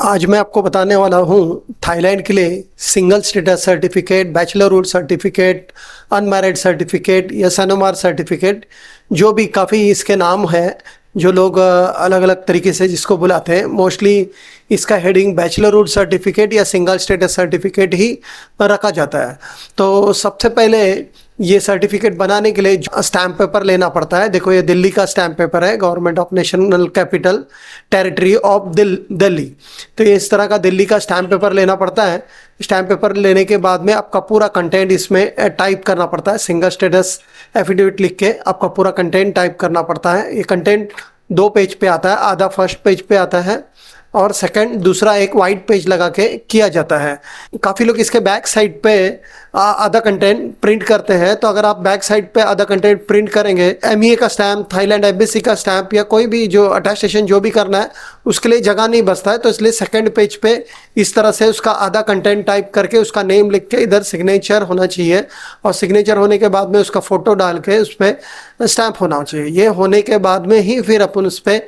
आज मैं आपको बताने वाला हूँ थाईलैंड के लिए single status certificate, bachelorhood certificate, unmarried certificate या सनोमार सर्टिफिकेट, जो भी काफ़ी इसके नाम है, जो लोग अलग अलग तरीके से जिसको बुलाते हैं। मोस्टली इसका हेडिंग बैचलरहुड सर्टिफिकेट या सिंगल स्टेटस सर्टिफिकेट ही रखा जाता है। तो सबसे पहले ये सर्टिफिकेट बनाने के लिए स्टैम्प पेपर लेना पड़ता है। देखो, ये दिल्ली का स्टैम्प पेपर है, government of national capital territory of Delhi. तो ये इस तरह का दिल्ली का स्टैम्प पेपर लेना पड़ता है। स्टैम्प पेपर लेने के बाद में आपका पूरा कंटेंट इसमें टाइप करना पड़ता है। सिंगल स्टेटस एफिडेविट लिख के आपका पूरा कंटेंट टाइप करना पड़ता है। ये कंटेंट 2 पेज पे आता है, आधा फर्स्ट पेज पे आता है और सेकंड दूसरा एक वाइट पेज लगा के किया जाता है। काफ़ी लोग इसके बैक साइड पे आधा कंटेंट प्रिंट करते हैं। तो अगर आप बैक साइड पे आधा कंटेंट प्रिंट करेंगे, एमईए का स्टैम्प, थाईलैंड एम्बेसी का स्टैम्प या कोई भी जो अटेस्टेशन जो भी करना है उसके लिए जगह नहीं बचता है। तो इसलिए सेकंड पेज पे इस तरह से उसका आधा कंटेंट टाइप करके उसका नेम लिख के इधर सिग्नेचर होना चाहिए और सिग्नेचर होने के बाद में उसका फ़ोटो डाल के उस पर स्टैम्प होना चाहिए। ये होने के बाद में ही फिर अपन उस पर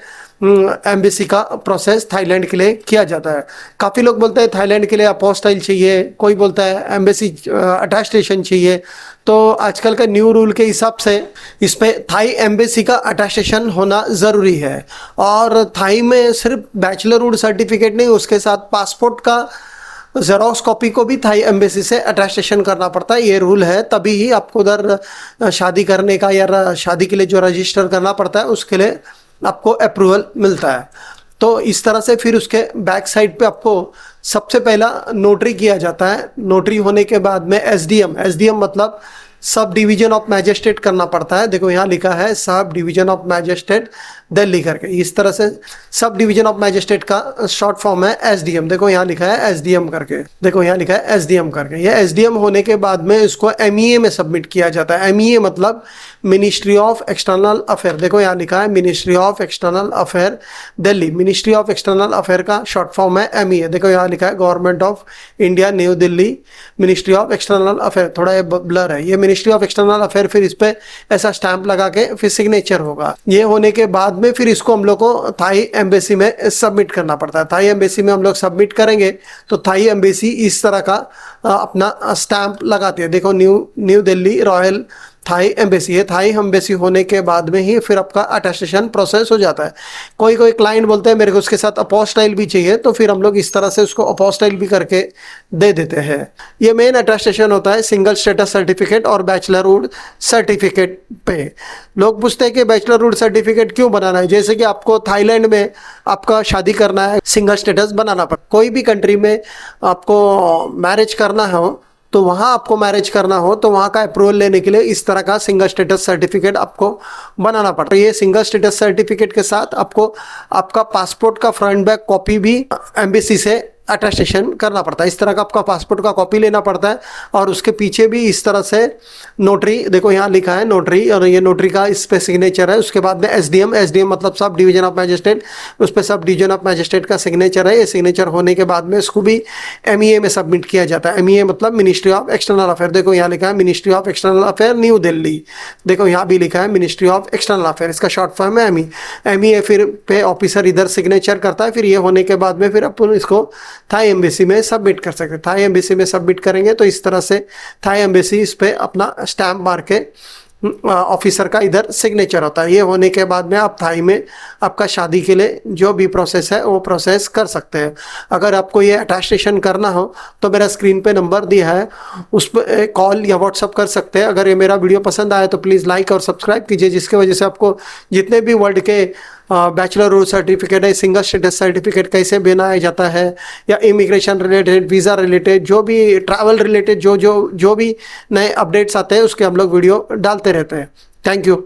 एम्बेसी का प्रोसेस थाईलैंड के लिए किया जाता है। काफ़ी लोग बोलते हैं थाईलैंड के लिए अपोस्टाइल चाहिए, कोई बोलता है एम्बेसी अटेस्टेशन चाहिए। तो आजकल का न्यू रूल के हिसाब से इस पे थाई एम्बेसी का अटेस्टेशन होना ज़रूरी है। और थाई में सिर्फ बैचलरहुड सर्टिफिकेट नहीं, उसके साथ पासपोर्ट का जेरोक्स कॉपी को भी थाई एम्बेसी से अटेस्टेशन करना पड़ता है। ये रूल है, तभी ही आपको उधर शादी करने का या शादी के लिए जो रजिस्टर करना पड़ता है उसके लिए आपको अप्रूवल मिलता है। तो इस तरह से फिर उसके बैक साइड पे आपको सबसे पहला नोटरी किया जाता है। नोटरी होने के बाद में एसडीएम मतलब सब डिवीजन ऑफ मैजिस्ट्रेट करना पड़ता है। देखो यहाँ लिखा है sub division of magistrate Delhi करके। इस तरह से सब डिवीजन ऑफ मैजिस्ट्रेट का शॉर्ट फॉर्म है एसडीएम। देखो यहाँ लिखा है एसडीएम करके, देखो यहाँ लिखा है एसडीएम करके। ये एसडीएम होने के बाद में इसको एमईए में सबमिट किया जाता है। एमईए मतलब मिनिस्ट्री ऑफ एक्सटर्नल अफेयर। देखो यहाँ लिखा है ministry of external affair Delhi. Ministry of external affair का शॉर्ट फॉर्म है एमईए। देखो यहाँ लिखा है government of India new Delhi ministry of external affair. थोड़ा ये ब्लर है, ये मिनिस्ट्री ऑफ एक्सटर्नल अफेयर। फिर इस पे ऐसा स्टैंप लगा के फिर सिग्नेचर होगा। ये होने के बाद में फिर इसको हम लोग को थाई एम्बेसी में सबमिट करना पड़ता है। थाई एम्बेसी में हम लोग सबमिट करेंगे तो थाई एम्बेसी इस तरह का अपना स्टैंप लगाते हैं। देखो New Delhi Royal Thai Embassy है। थाई एम्बेसी होने के बाद में ही फिर आपका अटेस्टेशन प्रोसेस हो जाता है। कोई क्लाइंट बोलते हैं मेरे को उसके साथ अपोस्टाइल भी चाहिए, तो फिर हम लोग इस तरह से उसको अपोस्टाइल भी करके दे देते हैं। ये मेन अटेस्टेशन होता है सिंगल स्टेटस सर्टिफिकेट और बैचलरहुड सर्टिफिकेट पे। लोग पूछते हैं कि बैचलरहुड सर्टिफिकेट क्यों बनाना है। जैसे कि आपको थाईलैंड में आपका शादी करना है, सिंगल स्टेटस बनाना पड़ता है। कोई भी कंट्री में आपको मैरिज करना हो तो वहाँ आपको मैरिज करना हो तो वहाँ का अप्रूवल लेने के लिए इस तरह का सिंगल स्टेटस सर्टिफिकेट आपको बनाना पड़ता है। ये सिंगल स्टेटस सर्टिफिकेट के साथ आपको आपका पासपोर्ट का फ्रंट बैक कॉपी भी एम्बेसी से अटेस्टेशन करना पड़ता है। इस तरह का आपका पासपोर्ट का कॉपी लेना पड़ता है और उसके पीछे भी इस तरह से नोटरी, देखो यहाँ लिखा है नोटरी, और ये नोटरी का इस पे सिग्नेचर है। उसके बाद में एसडीएम मतलब सब डिवीजन ऑफ मैजिस्ट्रेट, उस पर सब डिवीजन ऑफ मैजिस्ट्रेट का सिग्नेचर है। ये सिग्नेचर होने के बाद में इसको भी एमईए में सबमिट किया जाता है। एमईए मतलब मिनिस्ट्री ऑफ एक्सटर्नल अफेयर। देखो यहाँ लिखा है ministry of external affair new Delhi. देखो यहाँ भी लिखा है मिनिस्ट्री ऑफ एक्सटर्नल अफेयर, इसका शॉर्ट फॉर्म है एमईए। फिर पे ऑफिसर इधर सिग्नेचर करता है। फिर ये होने के बाद में फिर अपन इसको थाई एम्बेसी में सबमिट कर सकते हैं। थाई एम्बेसी में सबमिट करेंगे तो इस तरह से थाई एम्बेसी इस पे अपना स्टैम्प मार के ऑफिसर का इधर सिग्नेचर होता है। ये होने के बाद में आप थाई में आपका शादी के लिए जो भी प्रोसेस है वो प्रोसेस कर सकते हैं। अगर आपको ये अटेस्टेशन करना हो तो मेरा स्क्रीन पे नंबर दिया है, उस पर कॉल या व्हाट्सअप कर सकते हैं। अगर ये मेरा वीडियो पसंद आया तो प्लीज़ लाइक और सब्सक्राइब कीजिए, जिसकी वजह से आपको जितने भी वर्ल्ड के बैचलरहुड सर्टिफिकेट है, सिंगल स्टेटस सर्टिफिकेट कैसे बनाया जाता है, या इमिग्रेशन रिलेटेड, वीज़ा रिलेटेड, जो भी ट्रैवल रिलेटेड जो भी नए अपडेट्स आते हैं उसके हम लोग वीडियो डालते रहते हैं। Thank you.